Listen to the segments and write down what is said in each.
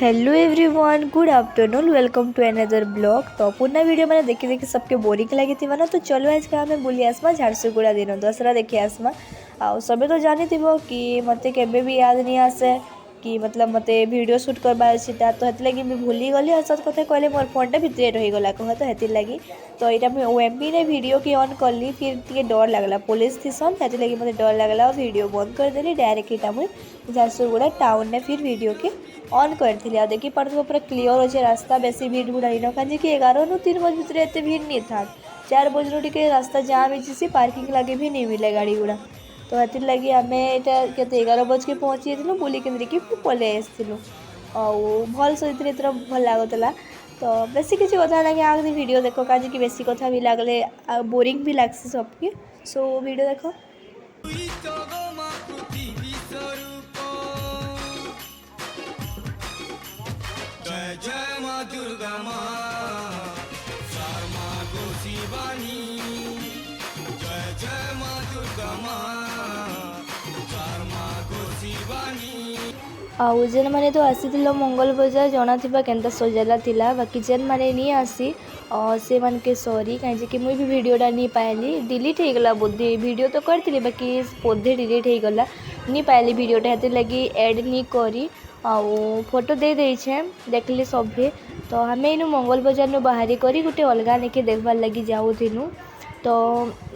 Hello everyone, good afternoon, welcome to another blog. तो पुनः video मैंने देखी देखी सबके बोरिंग लगी थी ना, तो चलो आज का हमें बुली आसमा झारसुगुड़ा दिन दशहरा देखी आसमा। आ सब तो जानी थी कि मत के भी याद नहीं आसे कि मतलब मत वीडियो शूट करवार सीटा, तो हेती लगी मुझे भूली गली। और सच कथा कहले मोर फोनटा भितर रहीगला कह, तो हेती लगी तो यहाँ मुझे ओएमपी ने वीडियो की ऑन कली। फिर टे डर लगला, पुलिस थी सन, हेती लगी मत डर लगला और वीडियो बंद करदेली। डायरेक्ट यहाँ मुझे झारसुगुड़ा टाउन ने फिर वीडियो के ऑन करती। आ देखी पार्थ पूरा क्लीयर अच्छे रास्ता, बेसी भीड़ भूड़ा नहीं कहीं कि 11 3 बजे भितर एत भीड़ नहीं था। 4 बजे टे रास्ता जाम हो, पार्किंग लगे भी नहीं मिले गाड़ी गुड़ा। तो हेतिर लगी आम यहाँ के 11 बज के पहुँची जाइलु, बुली कि पलि आसलु और भल से एथर भल लगुला। तो बेसी किसी कथा ना कि आगे वीडियो देख, कहीं कि बेसी कथा भी लगले बोरिंग भी लगसी सबके। सो वीडियो देख। जय जय माँ दुर्गा माँ शर्मा गो शिवानी, जय जय माँ दुर्गा माँ शर्मा गो शिवानी। आउ जेन मैंने तो आसी मंगल बजार जना थिबा केनता सजाला थिला, बाकी जेन मैंने नहीं आसी से मन के सॉरी, कहीं कि मुझे भी वीडियोटा नहीं पाइली, डिलीट हो गला बोधे। वीडियो तो करती बाकी बोधे डिलीट हो गला, नहीं पाइली वीडियोटा, हेती लगी एड नहीं करी आउ फोटो दे देछे देखली सभे। तो हमें इनु मंगल बजार नु बाहरी करी गोटे अलगा नेके देखबार लगी जाऊथिनु। तो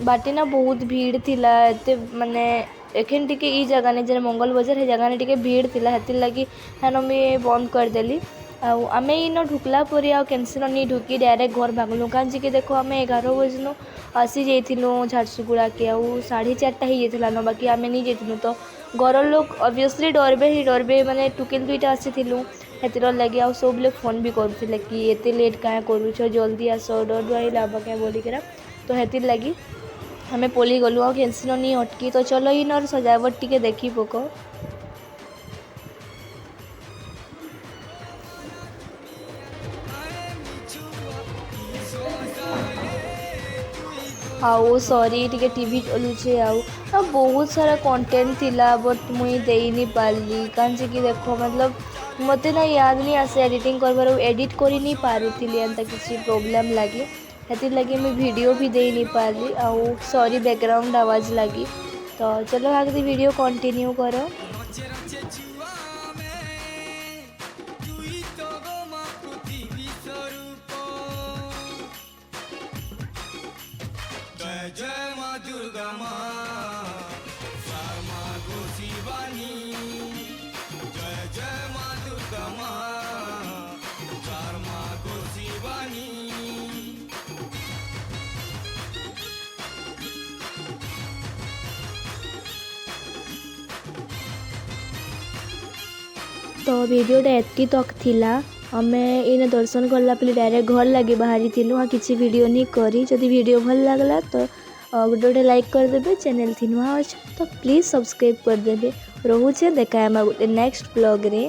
बाटे ना बहुत भीड़ थिला, एते माने एखन टिके ई जगह ने जे मंगल बजार हे जगह ने टिके भीड़ थिला, हेतिर लगी हेनो मैं बंद कर देली। आमे इन ढुकला परी आ कैंसिल नहीं ढुकी, डायरेक्ट घर भागलु। कहीं कि देखो आम 11 बजनु आसी जाइलु झारसुगुड़ा के, आउ 4:30 हो जाता न, बाकी आम नहीं जाइलु। तो घर लोग ऑब्वियसली डरबे ही डरबे, माने टुकेल दुईटा आसीलु हेतिर लगे। आ सब लोग फोन भी करुले कि एत लेट क्या करुच, जल्दी आस, डर डर लाभ क्या बोलिकर। तो हेतिर लगी हमें पलि गलु आ कैंसिल नहीं अटकी। तो चलो इन सजावट टी देखी पक। आउ सॉरी टी टीवी चलुचे आउ बहुत सारा कंटेंट थिला, बट मुई दे नहीं पारली। कहीं कि देखो मतलब मत ना याद नहीं आसे एडिटिंग करबार, एडिट कर नहीं पारुली एंता किसी प्रोब्लेम लगी, हेतिर लगी मुझे वीडियो भी दे नहीं पारली। आउ सॉरी बैकग्राउंड आवाज़ लगी। तो चलो आगे वीडियो कंटिन्यू करो। जय जय माँ दुर्गा माँ शर्मा गो शिवानी, जय जय माँ दुर्गा माँ शर्मा गो शिवानी। तो वीडियोटा एतकी तक थिला। आमे इन दर्शन करला पे डायरेक्ट घर लगे बाहरी थिलु, हाँ किसी वीडियो नहीं करी। जदि वीडियो भल लगला तो गोटे लाइक करदेवे, चैनल थी नुआ अच्छा तो प्लीज़ सब्सक्राइब करदेवे। रोचे देखा गोटे नेक्स्ट ब्लॉग रे।